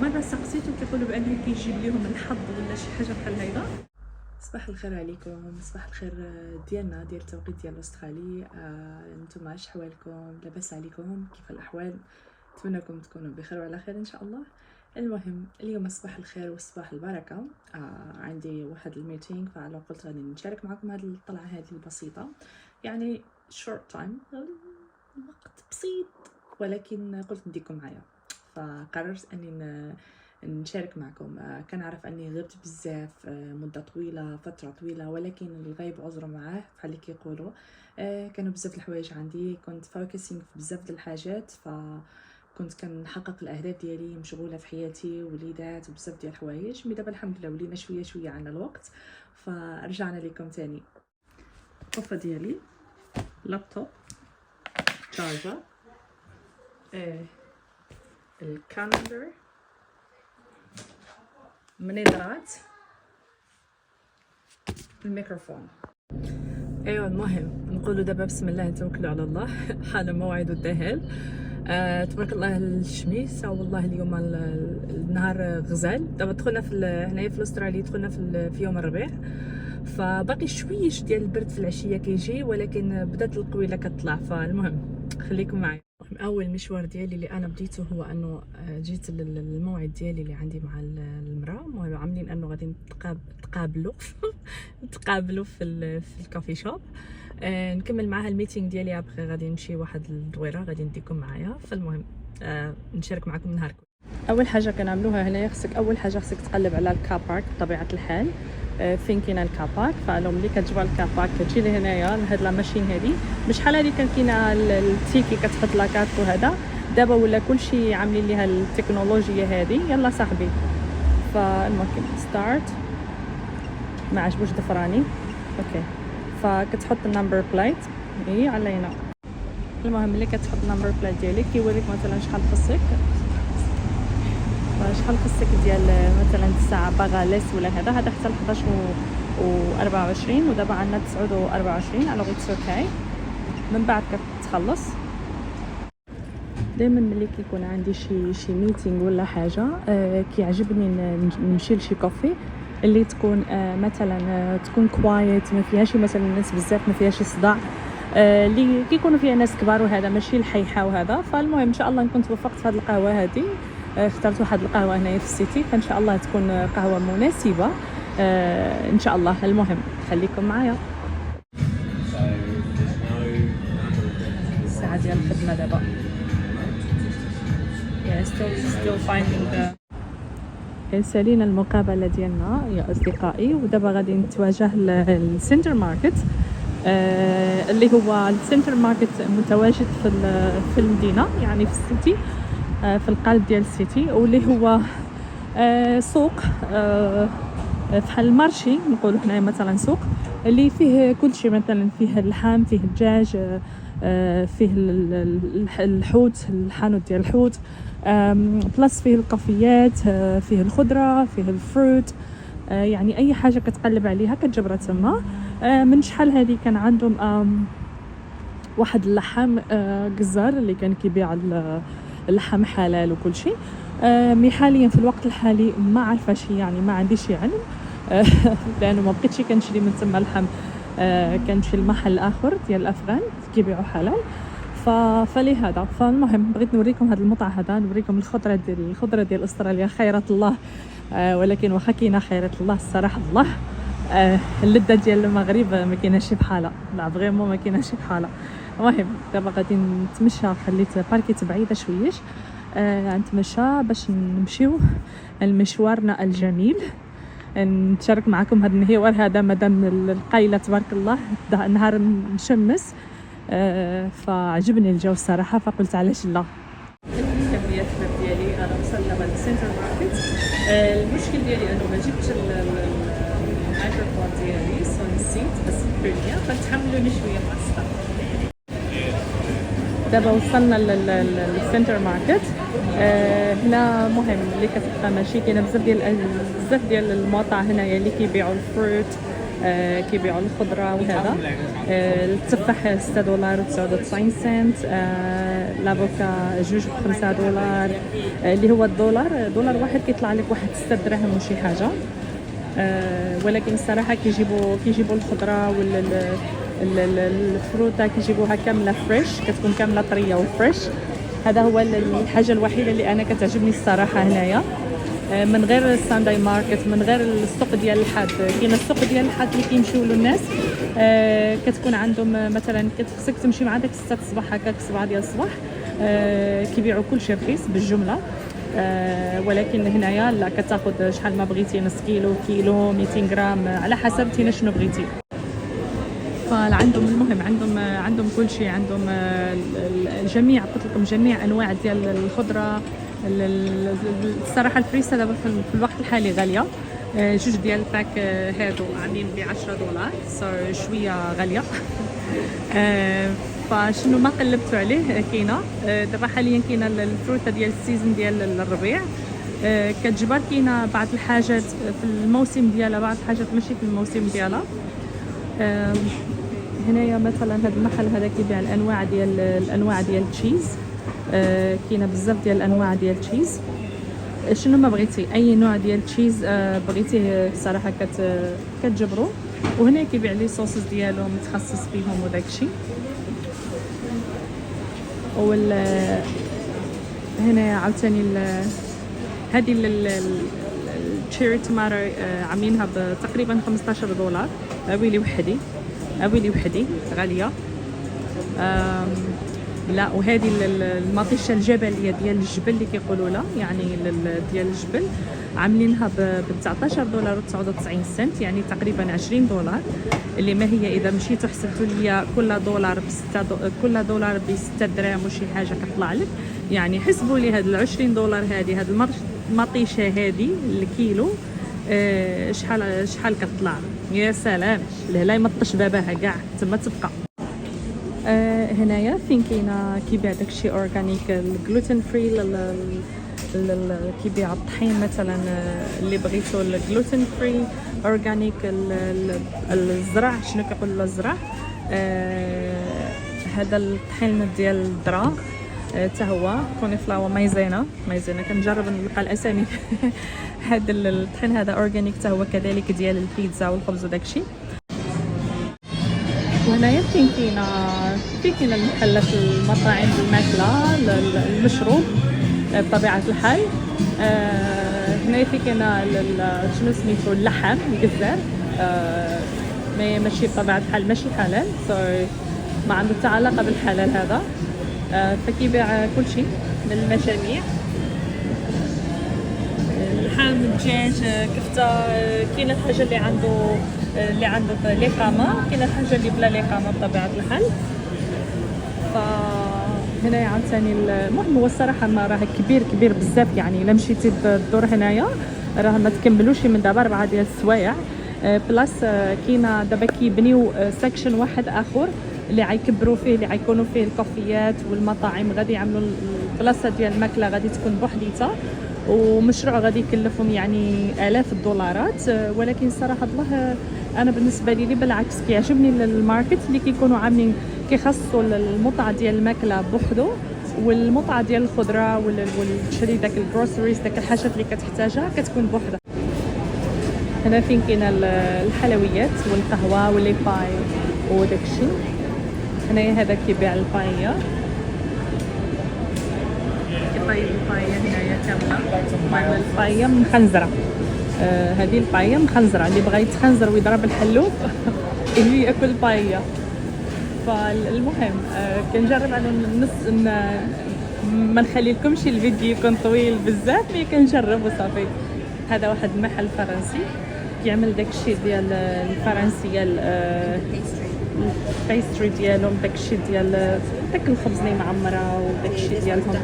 مره سقسيتو كيقولوا بانه كيجيب لهم الحظ ولا شي حاجه بحال هيدا. صباح الخير عليكم، صباح الخير ديالنا ديال التوقيت ديال الاسترالي. نتوما اش حوالكم؟ لاباس عليكم؟ كيف الاحوال؟ نتمنىكم تكونوا بخير وعلى خير ان شاء الله. المهم اليوم صباح الخير وصباح البركه. عندي واحد الميتينغ، فعلى قلت غادي نشارك معكم هذه الطلعه هذه البسيطه، يعني شورت تايم، وقت بسيط، ولكن قلت نديكم معايا. فقررت اني نشارك معكم. كنعرف اني غبت بزاف مده طويله، فتره طويله، ولكن الغيب عذر معاه بحال اللي كيقولوا. كانوا بزاف الحوايج عندي، كنت فوكسينغ في بزاف د الحاجات، كنت كنحقق الاهداف ديالي، مشغوله في حياتي، وليدات وبزاف ديال الحوايج. مي دابا الحمد لله ولينا شويه شويه عندنا الوقت، فرجعنا لكم تاني. الطفه ديالي، لابتوب، تشارجر، الكالندر، منظرات، الميكروفون. ايوا المهم نقولوا دابا بسم الله نتوكلوا على الله. حان موعد الذهاب. تبارك الله الشميس، والله اليوم النهار غزال. دابا دخلنا هنايا في الاسترالي، دخلنا في يوم الربيع، فباقي شويش ديال البرد في العشيه كيجي، ولكن بدات القويله كتطلع. فالمهم خليكم معايا. اول مشوار ديالي اللي انا بديته هو انه جيت للموعد ديالي اللي عندي مع المراه. المهم عاملين انه غادي نتقابلوا نتقابلوا في الكافي شوب. نكمل معها الميتينغ ديالي، ابخي غادي نمشي واحد الدويره، غادي نديكم معايا. فالمهم نشارك معكم نهاركم. اول حاجه كنعملوها هنايا، خصك اول حاجه تقلب على الكابارك بطبيعه الحال. فين كاين الكابارك، فلو ملي كتجبر الكابارك كتجي لهنايا لهاد لا ماشين هادي. مش شحال هادي كان كاينه التيكي كتحط لاكارت وهذا، دابا ولا كلشي عاملين ليها التكنولوجيا هادي. يلا صاحبي، فالمهم ستارت، ما عجبوش ضفراني. اوكي، فكتحط النمبر بلايت هي علينا. المهم ملي كتحط النمبر بلايت ديالك كيوريك مثلا شحال خصك، ديال مثلا الساعه باغا ليس ولا هذا حتى 11 و 24، ودابا عندنا 9 و 24 على غيت اوكي. من بعد كتخلص. دائما ملي كيكون عندي شي ميتينغ ولا حاجه، كيعجبني نمشي لشي كوفي اللي تكون مثلا تكون كوايت، ما فيهاش مثلا الناس بزاف، ما فيهاش صداع، اللي كيكونوا فيها ناس كبار وهذا، ماشي الحيحه وهذا. فالمهم ان شاء الله نكون توفقت في هذه القهوه هذه. اخترت واحد القهوه هنايا في السيتي، فان شاء الله تكون قهوه مناسبه ان شاء الله. المهم خليكم معايا. الساعه ديال الخدمه دابا. still finding سالينا المقابله ديالنا يا اصدقائي، ودابا غادي نتواجه للسنتر ماركت، اللي هو السنتر ماركت متواجد في المدينه، يعني في السيتي، في القلب ديال السيتي، واللي هو سوق بحال المارشي نقولوا حنايا مثلا، سوق اللي فيه كل شيء، مثلا فيه اللحم، فيه الدجاج، فيه الحوت، الحانوت ديال الحوت، بلس فيه الكافيات، فيه الخضره، فيه الفروت، يعني اي حاجه كتقلب عليها كتجبرها تما. من شحال هذه كان عندهم واحد اللحم جزار اللي كان كيبيع اللحم حلال وكل شيء. مي حاليا في الوقت الحالي ما عارفه شي، يعني ما عندي شي علم، لانه ما بقيتش كنشري من تما اللحم. كنمشي لمحل اخر ديال الافغان كيبيعوا حلال، فلهذا. فالمهم بغيت نوريكم هذا المطعم هذا، نوريكم الخضره ديال استراليا، خيرة الله. ولكن واخا كاينه خيرة الله الصراحه الله، اللذه ديال المغرب ما كايناش بحالها، لا فريمون ما كايناش بحالها. المهم دابا غادي نتمشى، خليت باركيت بعيده شويش، نتمشى باش نمشيو لمشوارنا الجميل. نشارك معكم هذا النهار هذا مادام القايله تبارك الله نهار مشمس، فعجبني الجو الصراحه، فقلت علاش لا. كميات الباب ديالي انا وصلنا للسنتر ماركت. المشكل ديالي انه ما جبتش الميكروفون ديالي، سو نسيت، بس بريميا، فتحملوني شويه مع الصح. دابا وصلنا للسنتر ماركت. هنا مهم اللي كتبقى ماشي كاينه بزاف ديال المواطع هنايا اللي كيبيعوا الفروت، كيبيعوا الخضره وهذا. التفاح $6.99. لافوكا جوج ب$5 اللي هو دولار واحد كيطلع لك واحد 6 دراهم وشي حاجه. ولكن الصراحه كيجيبوا الخضره الفروتا كيجيبوها كامله فريش، كتكون كامله طريه وفريش. هذا هو الحاجه الوحيده اللي انا كتعجبني الصراحه هنايا، من غير السانداي ماركت، من غير السوق ديال الحد. كاين السوق ديال الحد اللي كيمشيو له الناس، كتكون عندهم مثلا خصك تمشي مع داك 6 الصباح هكاك 7 ديال الصباح، كيبيعوا كلشي رخيص بالجمله. ولكن هنايا لا، كتاخذ شحال ما بغيتي، نص كيلو 200 غرام على حسب انت شنو بغيتي. فعندهم المهم عندهم كل شيء، عندهم الجميع، قلت لكم جميع انواع ديال الخضره. الصراحه الفريسه دابا في الوقت الحالي غاليه، جوج ديال الباك هادو عاملين ب$10، صار شويه غاليه. فشنو ما قلبتوا عليه كاينه دابا حاليا، كاينه الفروته ديال السيزون ديال الربيع، كتجبر. كاينه بعض الحاجات في الموسم ديالها، بعض الحاجات ماشي في الموسم ديالها. هنايا مثلا هذا المحل هذا كيبيع الانواع ديال التشيز، كاينه بزاف ديال الانواع ديال التشيز. شنو ما بغيتي، اي نوع ديال التشيز بغيتيه صراحه كتجبروا. وهنا كيبيع لي صوصز ديالو متخصص فيهم وداكشي. هنا عاوتاني هذه التشيري توماتو عاملينها تقريبا $15. اويلي وحدي غاليه. لا، وهذه المطيشه الجبليه ديال الجبل اللي كيقولوا لها، يعني ديال الجبل، عاملينها $10.99، يعني تقريبا $20، اللي ما هي اذا مشيتوا حسبتوا لي كل دولار ب6 دراهم وشي حاجه كطلع لك. يعني حسبوا لي هاد $20 هذه، هاد المطيشه هذه الكيلو شحال كطلع. يا سلام، لا يمطش باباها كاع تما تبقى. هنايا فين كيبيع داكشي اورغانيك، الجلوتين فري، كيبيع الطحين مثلا اللي بغيتو الجلوتين فري اورغانيك. الزرع، شنو كيقولوا له الزرع، هذا الطحين ديال الذره حتى هو كوني فلاور مايزينا كنجرب نلقى الاسامي. هذا الطحين هذا اورغانيك حتى هو كذلك، ديال البيتزا والخبز وداكشي. وهنايا فين كاينه المحلات، المطاعم، الماكله، المشروب بطبيعه الحال. هنايا في كاينه شنو سميتو اللحم الجزار، ماشي بطبيعه الحال ماشي حلال، ما عنده حتى علاقه بالحلال هذا. فكيبيع كل شيء من المجاميع، اللحم، الدجاج، كفته. كاين الحاجه اللي عنده الاقامه، كاين الحاجه اللي بلا الاقامه بطبيعه الحال. فهنا عاوتاني المهم هو الصراحه ما راه كبير بزاف، يعني الا مشيتي الدور هنايا راه ما تكملوش من دابا 4 ديال السوايع. بلاس كاينه دابا كيبنيو سيكشن واحد اخر اللي غيكبروا فيه، اللي غيكونوا فيه الكافيات والمطاعم. غادي يعملوا البلاصه ديال الماكله غادي تكون بوحديتها، ومشروع غادي يكلفهم يعني آلاف الدولارات. ولكن صراحه الله انا بالنسبه لي بالعكس كيعجبني الماركت اللي كيكونوا عاملين كيخصوا المطعم ديال الماكله بوحدو، والمطعم ديال الخضره والشري داك الجروسريز، داك الحاجات اللي كتحتاجها كتكون بوحدها. هنا فين كاين الحلويات والقهوه واللي باي وداكشي. هنايا هذا كيبيع البايا، كيطيب البايا هنايا كامله، البايا مخنزره. هذه البايا مخنزره، اللي بغى يتخنزر ويضرب الحلوب يجي ياكل بايا. فالمهم كنجرب على ما نخلي لكمش الفيديو يكون طويل بزاف، مي كنجرب وصافي. هذا واحد المحل فرنسي كيعمل داكشي ديال الفرنسيه، البيستري ديالهم، داكشي ديال داك الخبز اللي معمره وداكشي ديالهم.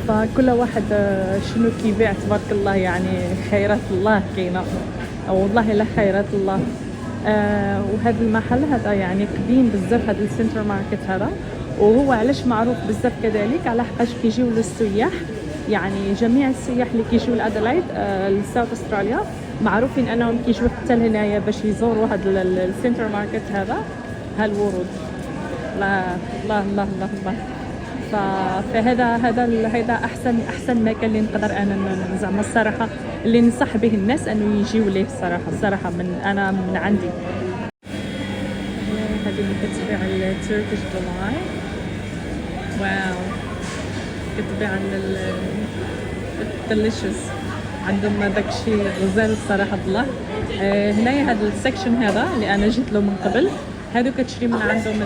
فكل واحد شنو كيبيع تبارك الله، يعني خيرات الله كاينه، والله لا خيرات الله. وهذا المحل هذا يعني قديم بزاف، هذا السنتر ماركت هذا. وهو علاش معروف بزاف كذلك، على حقاش كيجيو للسياح، يعني جميع السياح اللي كيجيو لادلايد لساوث استراليا معروفين انهم كيجيو حتى لهنايا باش يزوروا هذا السنتر ماركت هذا. هالورود الله الله الله الله الله. فهذا احسن مكان اللي نقدر انا زعما الصراحه اللي ننصح به الناس انه يجيو ليه الصراحه من عندي. هذه اللي كتبيع التركيش دلاي، واو كتبيع الدليشس، عندهم داكشي غزال الصراحه بالله. هنايا هذا السكشن هذا اللي انا جيت له من قبل، هادو كتشري من عندهم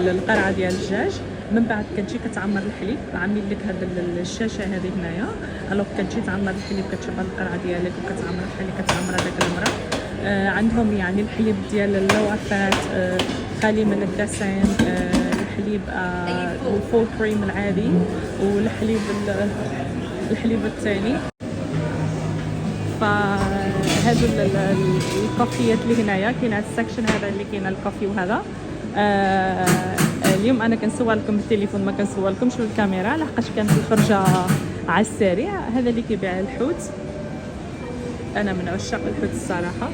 القرعه ديال الدجاج، من بعد كتجي كتعمر الحليب، عاملين لك هاد الشاشه هذه هنايا، الوغ كتجي تعمر الحليب، كتشرب القرعه ديالك وكتعمر الحليب، كتعمر هذاك المرق. عندهم يعني الحليب ديال اللوافات، خالي من الدسم، الحليب الفول كريم العادي، والحليب الثاني. فهادو الكوفيات اللي هنايا كاين هاد السكشن هذا اللي كاين الكوفي وهذا. اليوم انا كنصور لكم بالتليفون، ما كنصور لكمش بالكاميرا لحقاش كانت الخرجه على السريع. هذا اللي كيبيع الحوت، انا من عشاق الحوت الصراحه.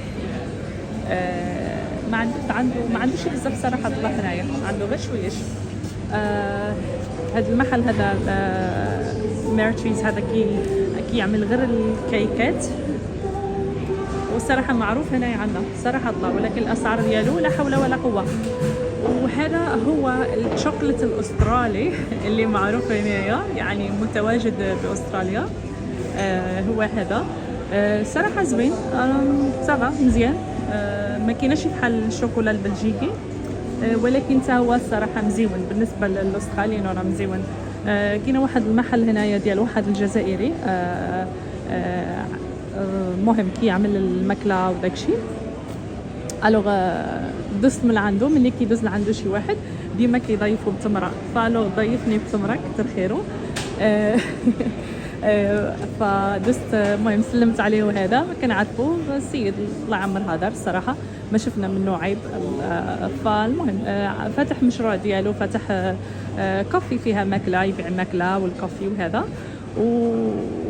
ما عندوش بزاف صراحه الله هنايا، عنده غير شويش. هذا المحل هذا ميرتريز هذا كيعمل غير الكيكات، والصراحه معروف هنايا عندنا صراحه الله، ولكن الاسعار ديالو لا حول ولا قوه. وهذا هو الشوكولات الاسترالي اللي معروف هنايا، يعني متواجد باستراليا. هو هذا صراحه زوين، صافا مزيان. ما كايناش بحال الشوكولا البلجيكي، ولكن تا هو الصراحه مزيون بالنسبه للاستراليين، راه مزيون. كاين واحد المحل هنايا ديال واحد الجزائري، مهم كيعمل الماكله وداكشي. الوغ دزت من عنده، ملي كيدوز لعندو شي واحد ديما كيضيفو بتمره، فالوغ ضيفني بتمره كتر خيرو. فدزت، المهم سلمت عليه، وهذا ما كنعرفو السيد الله يعمر هدر الصراحه، ما شفنا منه عيب. فالمهم فتح مشروع ديالو، فتح كوفي فيها ماكله، يبيع ماكله والكوفي وهذا.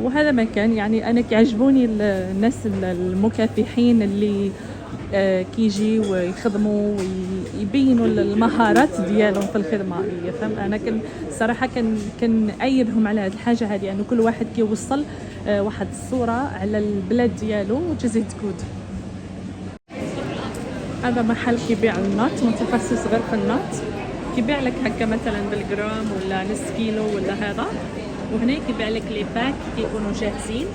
وهذا مكان يعني انا كيعجبوني الناس المكافحين اللي كيجي ويخدموا ويبينوا المهارات ديالهم في الخدمه. فهم انا صراحه كنأيدهم على هذه الحاجه هذه، انه كل واحد كيوصل واحد الصوره على البلاد ديالو وجزيت كود. هذا محل كيبيع النات، متخصص غير في النات، كيبيع لك هكا مثلا بالجرام ولا نص كيلو ولا هذا. وهنا كيبيع لك لي باك كيكونوا جاهزين،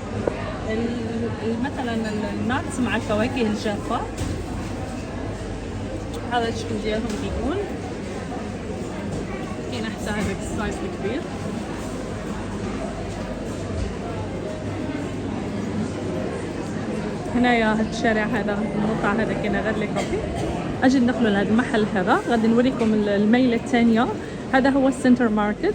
مثلا النات مع الفواكه الجافه. هذا الشكل ديالهم كيكون، كاين حتى هذاك السلايس الكبير. هنايا هاد الشارع هذا، المقطع هذا كاين غير لي كوفي. اجي ندخلوا لهذا المحل هذا، غادي نوريكم الميله الثانيه. هذا هو السنتر ماركت.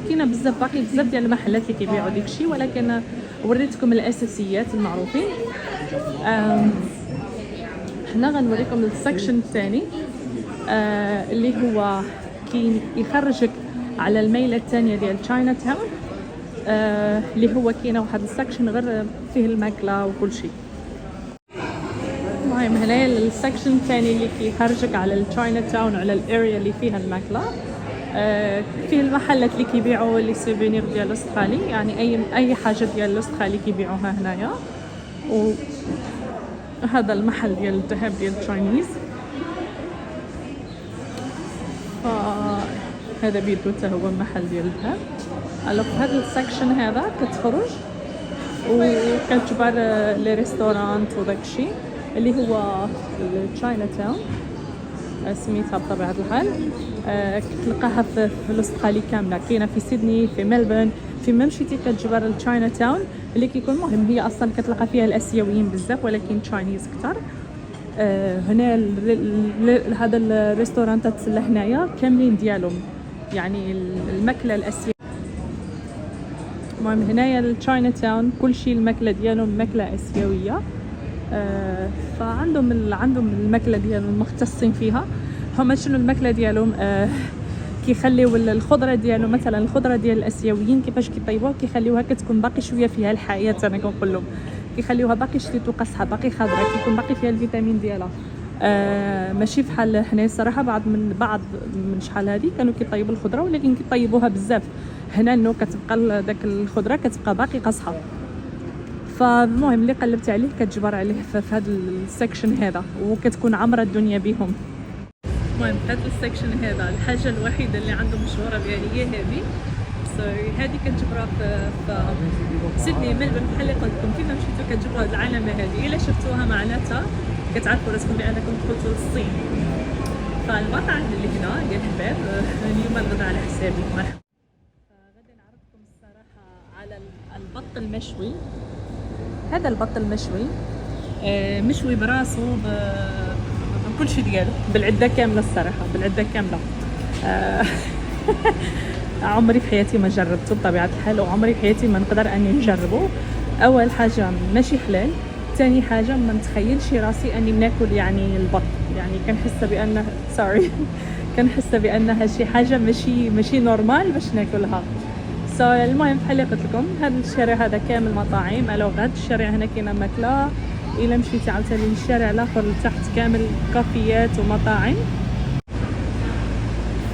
كاينه باقي بزاف ديال المحلات اللي كيبيعوا داكشي، ولكن وريتكم الاساسيات المعروفين. حنا غنوريكم السكشن الثاني اللي هو يخرجك على الميله الثانيه ديال تشاينا تاون، اللي هو كاينه واحد السكشن غير فيه الماكله وكل شيء. المهم هنايا السكشن الثاني اللي كيخرجك على التشاينا تاون، على الاريا اللي فيها الماكله. فيه المحلات اللي كيبيعوا لي سوفينير ديال الاسترالي، يعني اي حاجه ديال الاسترالي كيبيعوها هنايا. وهذا المحل ديال الذهب ديال التشاينيز. هذا بيدو حتى هو محل ديال الذهب. الوغ هذا السكشن هذا كتخرج وكتجبر لي ريستورانت وداكشي اللي هو تشاينا تاون سميتها بطبيعه الحال. كتلقاها في الاسترالي كامله، كاينه في سيدني، في ملبورن، في ممشيتي كتجبر التشاينا تاون اللي كيكون مهم. هي اصلا كتلقى فيها الاسيويين بزاف، ولكن تشاينيز كثر. هنا هذا الريستورانتات اللي هنايا كاملين ديالهم يعني الماكله الاسيويه. المهم هنايا التشاينا تاون كلشي الماكله ديالهم ماكله اسيويه. فعندهم الماكله ديالهم مختصين فيها. هما شنو الماكله ديالهم؟ كيخليو الخضره ديالهم، مثلا الخضره ديال الاسيويين كيفاش كيطيبوها، كيخليوها كتكون باقي شويه فيها الحياه. انا كنقول لهم كيخليوها باقي شتي توقصها باقي خضراء، كيكون باقي فيها الفيتامين ديالها. ماشي بحال هنا الصراحه. بعض من شحال هذه كانوا كيطيبوا الخضره، ولكن كيطيبوها بزاف. هنا انه كتبقى داك الخضره كتبقى باقي قاصحه. فالمهم اللي قلبت عليه كتجبر عليه في هذا السكشن هذا، وكتكون عامره الدنيا بهم. المهم في هذا السكشن هذا الحاجه الوحيده اللي عندهم مشهوره بها هي هذه. هذه كنجبرها في سيدني ملبن بحال اللي قلت لكم. فيما مشيتو كتجبروا هذه العلامه هذه، الا شفتوها معناتها كتعرفوا راسكم بانكم دخلتوا للصين. فالمطعم اللي هنا ديال حباب اليوم الغدا على حسابي. مرحبا. غادي نعرفكم الصراحه على البط المشوي. هذا البط المشوي مشوي براسو بكل شيء ديالو، بالعده كامله الصراحه، بالعده كامله. عمري في حياتي ما جربته بطبيعه الحال، وعمري في حياتي ما نقدر اني نجربه. اول حاجه ماشي حلال، ثاني حاجه ما نتخيلش راسي اني ناكل يعني البط. يعني كنحس بانه كنحس بانها شي حاجه ماشي نورمال باش ناكلها. المهم بحال اللي قلت لكم هذا الشارع هذا كامل مطاعم. الوغ هذا الشارع هنا كاينه ماكله، الا مشيتي عاوتاني للشارع الاخر لتحت كامل كافيات ومطاعم.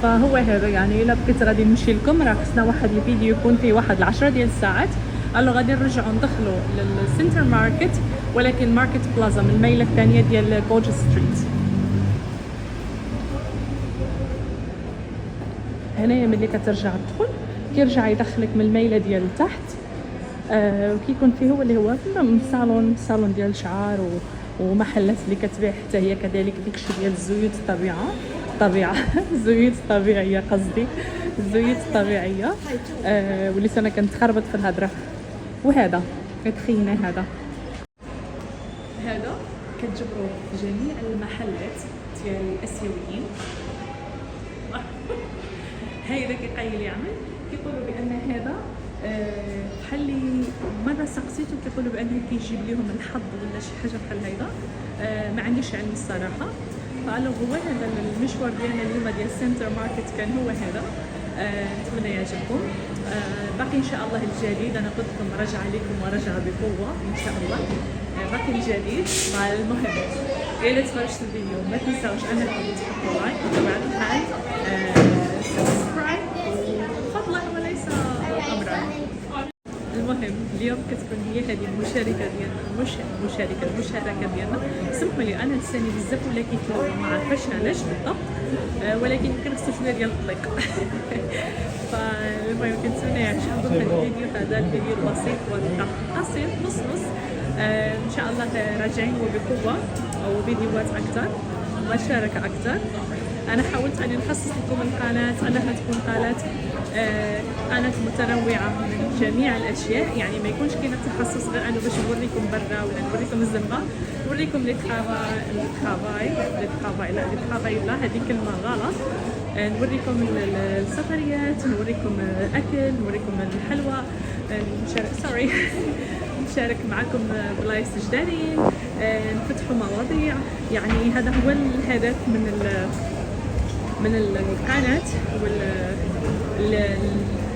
فهو هذا يعني الا بقيت غادي نمشي لكم، راه خصنا واحد الفيديو يكون فيه واحد 10 ديال الساعات. غادي نرجعوا ندخلوا للسنتر ماركت، ولكن ماركت بلازا من الميله الثانيه ديال جورج ستريت. هنايا ملي كترجع تدخل كيرجع يدخلك من الميله ديال تحت. وكيكون فيه هو اللي هو صالون ديال الشعر ومحلات اللي كتبيع حتى هي كذلك داكشي ديال الزيوت الزيوت الطبيعيه، قصدي الزيوت الطبيعيه. وليت انا كنتخربط في الهضره. وهذا كتخينا هذا كتجبروه في جميع المحلات ديال الاسيويين. هيدا كيقايل يعمل، كيقولوا بان هذا بحال اللي مره سقسيتو كيقولوا بانه كيجيب لهم الحظ ولا شي حاجه بحال هيدا. ما عنديش علم الصراحه. فالو هو هذا المشوار ديالنا اليوم ديال السنتر ماركت كان هو هذا. نتمنى يعجبكم. باقي ان شاء الله الجديد. انا قلت لكم راجعه لكم وراجعه بقوه ان شاء الله. باقي الجديد. المهم الا تفرجتوا الفيديو ما تنساوش انكم تحطوا لايك وبعد الحال سبسكرايب فضلا وليس امرا. المهم اليوم كتكون هي هذه المشاركه ديالنا. سمحوا لي انا لساني بزاف ولا كيتلوى، ما عرفاش علاش بالضبط، ولكن يمكن خصو شويه ديال الطليق. فالمهم كنتمنى يعجبكم الفيديو هذا، الفيديو البسيط والقصير نص. ان شاء الله راجعين وبقوه وفيديوهات اكثر ومشاركه اكثر. انا حاولت اني نخصص لكم القناه انها تكون قناه متنوعه من جميع الاشياء، يعني ما يكونش كاين تخصص غير انه باش نوريكم برا ولا نوريكم الزنقه، نوريكم لي طرافاي لا هذه كلمه غلط. نوريكم السفريات، نوريكم الاكل، نوريكم الحلوى، نشارك معكم بلايص جدارين، نفتحوا مواضيع. يعني هذا هو الهدف من القناه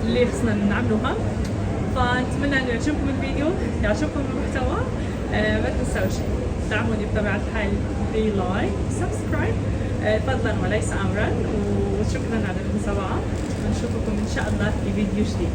اللي خصنا نعملوها. فنتمنى ان يعجبكم الفيديو، يعجبكم المحتوى. ما تنساوش دعموني بطبيعه الحال بلايك سبسكرايب فضلا وليس امرا. وشكرا على المتابعه، ونشوفكم ان شاء الله في فيديو جديد.